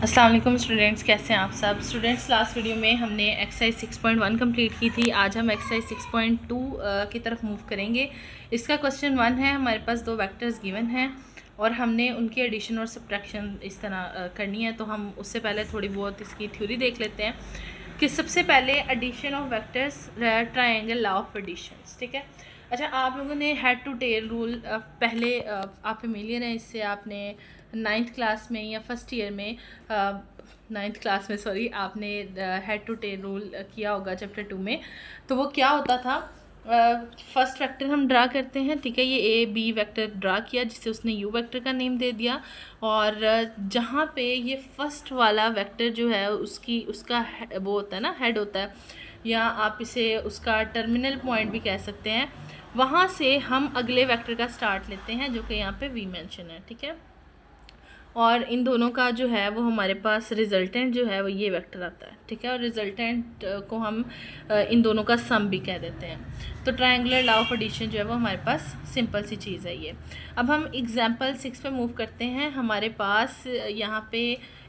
अस्सलाम वालेकुम स्टूडेंट्स, कैसे हैं आप सब स्टूडेंट्स। लास्ट वीडियो में हमने एक्सरसाइज 6.1 कंप्लीट की थी। आज हम एक्सरसाइज 6.2 की तरफ मूव करेंगे। इसका क्वेश्चन 1 है, हमारे पास दो वेक्टर्स गिवन हैं और हमने उनकी एडिशन और सब्ट्रैक्शन इस तरह करनी है। तो हम उससे पहले थोड़ी बहुत इसकी थ्योरी देख लेते हैं कि सबसे पहले addition of vectors, triangle law of addition. ठीक है, अच्छा, आप लोगों ने हेड टू टेल रूल पहले आप फेमिलियर हैं इससे, आपने 9th क्लास में या फर्स्ट ईयर में 9th क्लास में सॉरी आपने हेड टू टेल रूल किया होगा चैप्टर 2 में। तो वो क्या होता था, फर्स्ट वेक्टर हम ड्रा करते हैं, ठीक है, ये ए बी वेक्टर ड्रा किया जिससे उसने यू वेक्टर का नेम दे दिया। और जहाँ पे ये फर्स्ट वाला वेक्टर जो है उसका वो होता है ना, हेड होता है, या आप इसे उसका टर्मिनल पॉइंट भी कह सकते हैं। वहाँ से हम अगले वेक्टर का स्टार्ट लेते हैं जो कि यहाँ पे वी मेंशन है, ठीक है। और इन दोनों का जो है वो हमारे पास रिजल्टेंट जो है वो ये वेक्टर आता है, ठीक है। और रिजल्टेंट को हम इन दोनों का सम भी कह देते हैं। तो ट्रायंगुलर लॉ ऑफ एडिशन जो है वो हमारे पास सिंपल सी चीज़ है ये। अब हम एग्जांपल 6 पे मूव करते हैं। हमारे पास यहाँ पे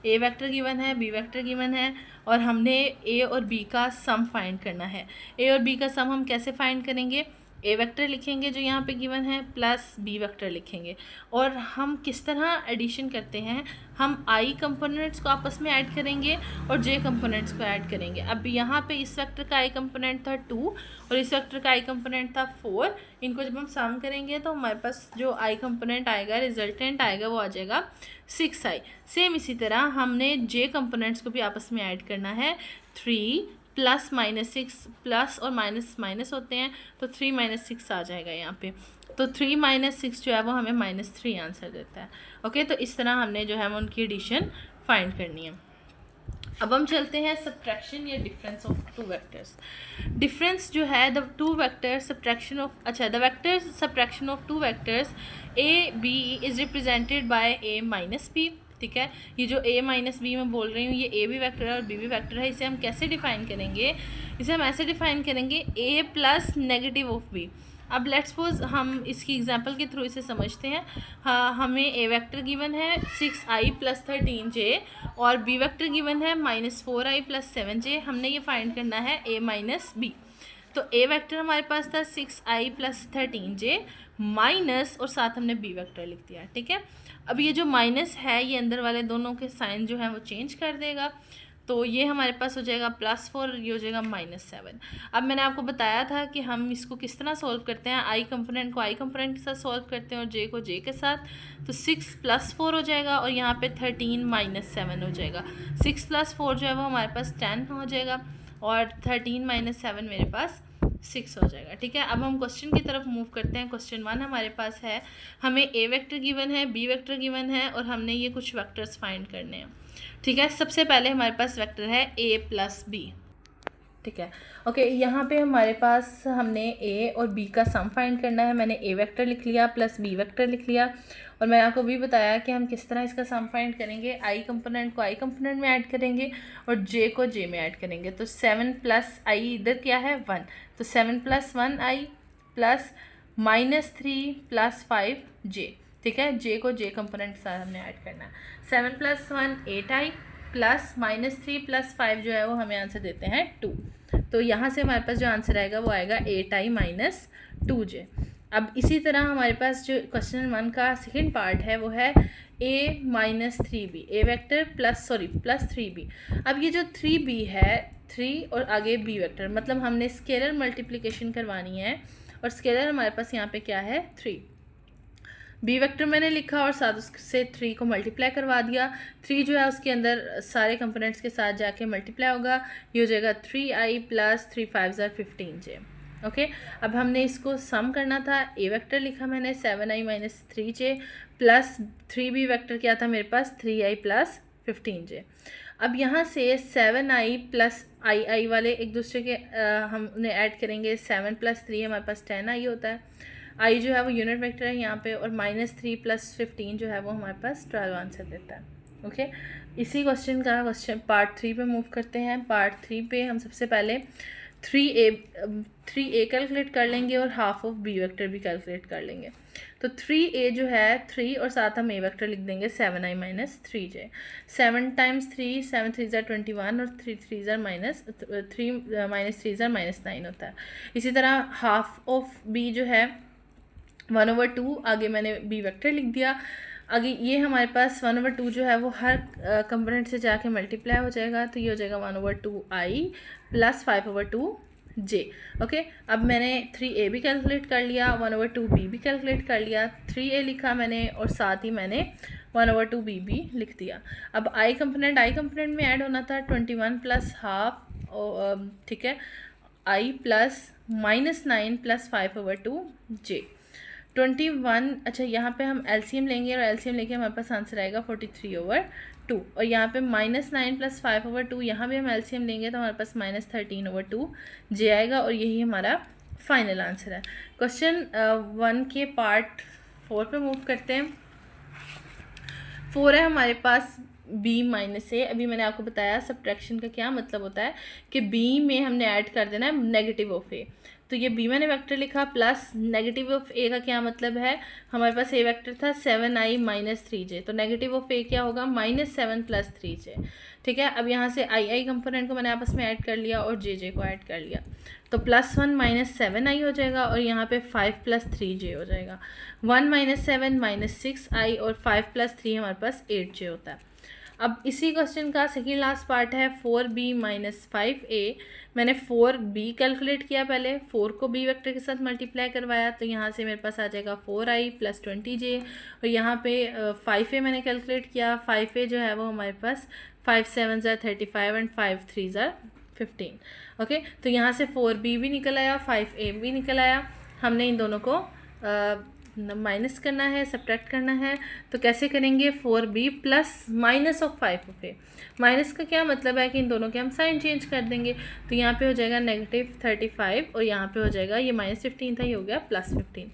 ए वेक्टर गिवन है, बी वेक्टर गिवन है और हमने ए और बी का सम फाइंड करना है। ए और बी का सम हम कैसे फाइंड करेंगे? ए वेक्टर लिखेंगे जो यहाँ पे गिवन है प्लस बी वेक्टर लिखेंगे। और हम किस तरह एडिशन करते हैं, हम आई कंपोनेंट्स को आपस में ऐड करेंगे और जे कंपोनेंट्स को ऐड करेंगे। अब यहाँ पे इस वेक्टर का आई कंपोनेंट था 2 और इस वेक्टर का आई कंपोनेंट था 4। इनको जब हम सम करेंगे तो हमारे पास जो आई कंपोनेंट आएगा, रिजल्टेंट आएगा, वो आ जाएगा 6i। सेम इसी तरह हमने जे कंपोनेंट्स को भी आपस में ऐड करना है। 3 प्लस -6, प्लस और माइनस माइनस होते हैं तो 3 - 6 आ जाएगा यहाँ पे। तो 3 - 6 जो है वो हमें -3 आंसर देता है। ओके, तो इस तरह हमने जो है वो उनकी एडिशन फाइंड करनी है। अब हम चलते हैं सब्ट्रैक्शन या difference of two vectors. Difference जो है the two vector subtraction of, अच्छा, the vector subtraction of two vectors A B is represented by A minus B, ठीक है। ये जो a माइनस बी मैं बोल रही हूँ ये a भी वेक्टर है और b भी वेक्टर है। इसे हम कैसे डिफाइन करेंगे? इसे हम ऐसे डिफाइन करेंगे a plus negative of b। अब लेट्स सपोज हम इसकी एग्जांपल के थ्रू इसे समझते हैं। हाँ, हमें a वेक्टर गिवन है 6i + 13j और b वेक्टर गिवन है -4i + 7j। हमने ये फाइंड करना है a माइनस b। तो a वेक्टर हमारे पास था 6i + 13j माइनस और साथ हमने b वेक्टर लिख दिया, ठीक है। अब ये जो माइनस है ये अंदर वाले दोनों के साइन जो है वो चेंज कर देगा। तो ये हमारे पास हो जाएगा +4, ये हो जाएगा -7। अब मैंने आपको बताया था कि हम इसको किस तरह सॉल्व करते हैं। आई कंपोनेंट को आई कंपोनेंट के साथ सॉल्व करते हैं और जे को जे के साथ। तो 6 + 4 हो जाएगा और यहाँ पे 13 - 7 हो जाएगा। 6 + 4 जो है वो हमारे पास 10 हो जाएगा और 13 - 7 मेरे पास 6 हो जाएगा, ठीक है। अब हम क्वेश्चन की तरफ मूव करते हैं। क्वेश्चन 1 हमारे पास है, हमें ए वेक्टर गिवन है, बी वेक्टर गिवन है और हमने ये कुछ वेक्टर्स फाइंड करने हैं, ठीक है। सबसे पहले हमारे पास वेक्टर है a + b, ठीक है। ओके, यहाँ पे हमारे पास हमने a और b का सम फाइंड करना है। मैंने a वेक्टर लिख लिया प्लस b वेक्टर लिख लिया और मैंने आपको भी बताया कि हम किस तरह इसका सम फाइंड करेंगे। आई कंपोनेंट को आई कंपोनेंट में ऐड करेंगे और j को j में ऐड करेंगे। तो 7 + i इधर क्या है 1, तो 7 + 1i प्लस -3 + 5j, ठीक है। j को j कंपोनेंट के साथ हमने ऐड करना है। 7 + 1 8i प्लस -3 + 5 जो है वो हमें आंसर देते हैं 2। तो यहाँ से हमारे पास जो आंसर आएगा वो आएगा 8i - 2j। अब इसी तरह हमारे पास जो क्वेश्चन 1 का सेकेंड पार्ट है वो है a - 3b, a vector plus 3b। अब ये जो 3b है, 3 और आगे b वेक्टर, मतलब हमने स्केलर मल्टीप्लिकेशन करवानी है और स्केलर हमारे पास यहाँ पे क्या है 3। बी वेक्टर मैंने लिखा और साथ उससे 3 को मल्टीप्लाई करवा दिया। 3 जो है उसके अंदर सारे कंपोनेंट्स के साथ जाके मल्टीप्लाई होगा, ये हो जाएगा 3i + 3 5 = 15j। ओके, अब हमने इसको सम करना था। ए वेक्टर लिखा मैंने 7i - 3j plus 3b vector क्या था मेरे पास 3i + 15j। अब यहाँ से 7i + i वाले एक दूसरे के हमने ऐड करेंगे। 7 + 3 हमारे पास 10i होता है। आई जो है वो यूनिट वेक्टर है यहाँ पे और -3 + 15 जो है वो हमारे पास 12 आंसर देता है। ओके, इसी क्वेश्चन का पार्ट 3 पे मूव करते हैं। पार्ट 3 पे हम सबसे पहले थ्री ए कैलकुलेट कर लेंगे और हाफ ऑफ बी वेक्टर भी कैलकुलेट कर लेंगे। तो 3a जो है 3 और साथ हम a वेक्टर लिख देंगे 7i माइनस 3j। 7 टाइम्स 3, 7 3 ज़ार 21 और 3 3 ज़ार माइनस 3 माइनस 3 ज़ार माइनस 9 होता है। इसी तरह हाफ ऑफ b जो है 1/2, आगे मैंने b वेक्टर लिख दिया। आगे ये हमारे पास 1/2 जो है वो हर कंपोनेंट से जाके मल्टीप्लाई हो जाएगा, तो ये हो जाएगा 1/2i प्लस 5/2j। ओके, अब मैंने 3a भी कैलकुलेट कर लिया, 1/2b भी कैलकुलेट कर लिया, 3a लिखा मैंने और साथ ही मैंने 1/2b भी लिख दिया। अब i कंपोनेंट में ऐड होना था 21 प्लस हाफ, ठीक है, i प्लस -9 प्लस 5/2j 21। अच्छा, यहाँ पे हम एलसीएम लेंगे और एलसीएम लेके हमारे पास आंसर आएगा 43/2। और यहाँ पे -9 प्लस 5/2, यहाँ भी हम एलसीएम लेंगे तो हमारे पास -13/2j आएगा और यही हमारा फाइनल आंसर है। क्वेश्चन 1 के पार्ट 4 पे मूव करते हैं। 4 है हमारे पास b माइनस ए। अभी मैंने आपको बताया सब्ट्रैक्शन का क्या मतलब होता है कि b में हमने ऐड कर देना है नेगेटिव ऑफ ए। तो ये b मैंने वेक्टर लिखा प्लस नेगेटिव ऑफ ए का क्या मतलब है, हमारे पास ए वेक्टर था 7i माइनस 3j, तो नेगेटिव ऑफ ए क्या होगा -7 प्लस 3j। ठीक है, अब यहाँ से आई कंपोनेंट को मैंने आपस में ऐड कर लिया और जे को ऐड कर लिया, तो +1 -7i हो जाएगा और यहाँ पे 5 प्लस 3j हो जाएगा। 1 -7 -6i और 5 प्लस 3 हमारे पास 8j होता है। अब इसी क्वेश्चन का सेकेंड लास्ट पार्ट है 4b माइनस 5a। मैंने 4b कैलकुलेट किया, पहले 4 को b वेक्टर के साथ मल्टीप्लाई करवाया, तो यहाँ से मेरे पास आ जाएगा 4i प्लस 20j। और यहाँ पे 5a मैंने कैलकुलेट किया, 5a जो है वो हमारे पास 5 7 ज़ार 35 एंड 5 3 ज़ार 15। ओके, तो यहाँ से 4b भी निकल आया, 5a भी निकल आया। हमने इन दोनों को माइनस करना है, सब्ट्रैक्ट करना है, तो कैसे करेंगे, 4b plus minus of 5 minus का क्या मतलब है कि इन दोनों के हम साइन चेंज कर देंगे, तो यहाँ पे हो जाएगा -35 और यहाँ पे हो जाएगा, ये -15 था, ये हो गया +15।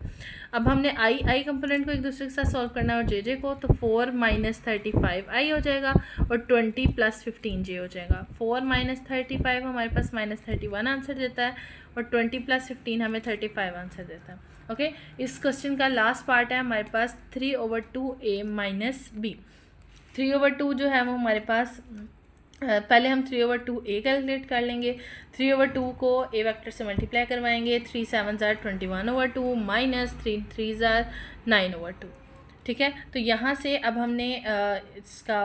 अब हमने आई कंपोनेंट को एक दूसरे के साथ सॉल्व करना है और जे को, तो 4 - 35i हो जाएगा और 20 + 15j हो जाएगा। 4 - 35 हमारे पास -31 आंसर देता है और 20 + 15 हमें 35 आंसर देता है। ओके, इस क्वेश्चन का लास्ट पार्ट है हमारे पास 3/2a माइनस b। 3/2 जो है वो हमारे पास पहले हम 3/2a कैलकुलेट कर लेंगे। 3/2 को a वेक्टर से मल्टीप्लाई करवाएंगे, 3 7 ज़ार 21/2 माइनस 3 3 ज़ार 9/2। ठीक है, तो यहाँ से अब हमने इसका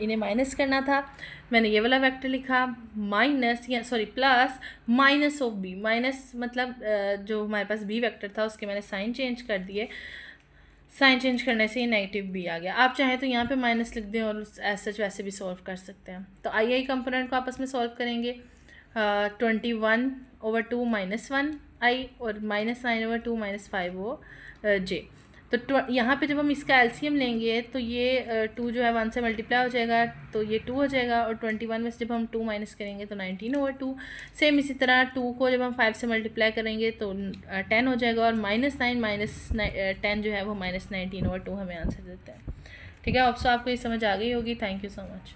इन्हें माइनस करना था। मैंने ये वाला वेक्टर लिखा माइनस या sorry plus minus of b, minus मतलब जो हमारे पास b वेक्टर था उसके मैंने साइन चेंज कर दिए। साइन चेंज करने से ये नेगेटिव b आ गया। आप चाहें तो यहाँ पे माइनस लिख दें और सच वैसे भी सॉल्व कर सकते हैं। तो आई कंपोनेंट को आपस में सॉल्व करेंगे, 21/2 -1i और -9/2 -5j। तो यहाँ पे जब हम इसका एलसीएम लेंगे तो ये 2 जो है 1 से मल्टीप्लाई हो जाएगा, तो ये 2 हो जाएगा और 21 में से जब हम 2 माइनस करेंगे तो 19/2। सेम इसी तरह 2 को जब हम 5 से मल्टीप्लाई करेंगे तो 10 हो जाएगा और -9 - 10 जो है वो -19/2 हमें आंसर देता है। ठीक है, अब आपको ये समझ आ गई होगी। Thank you so much.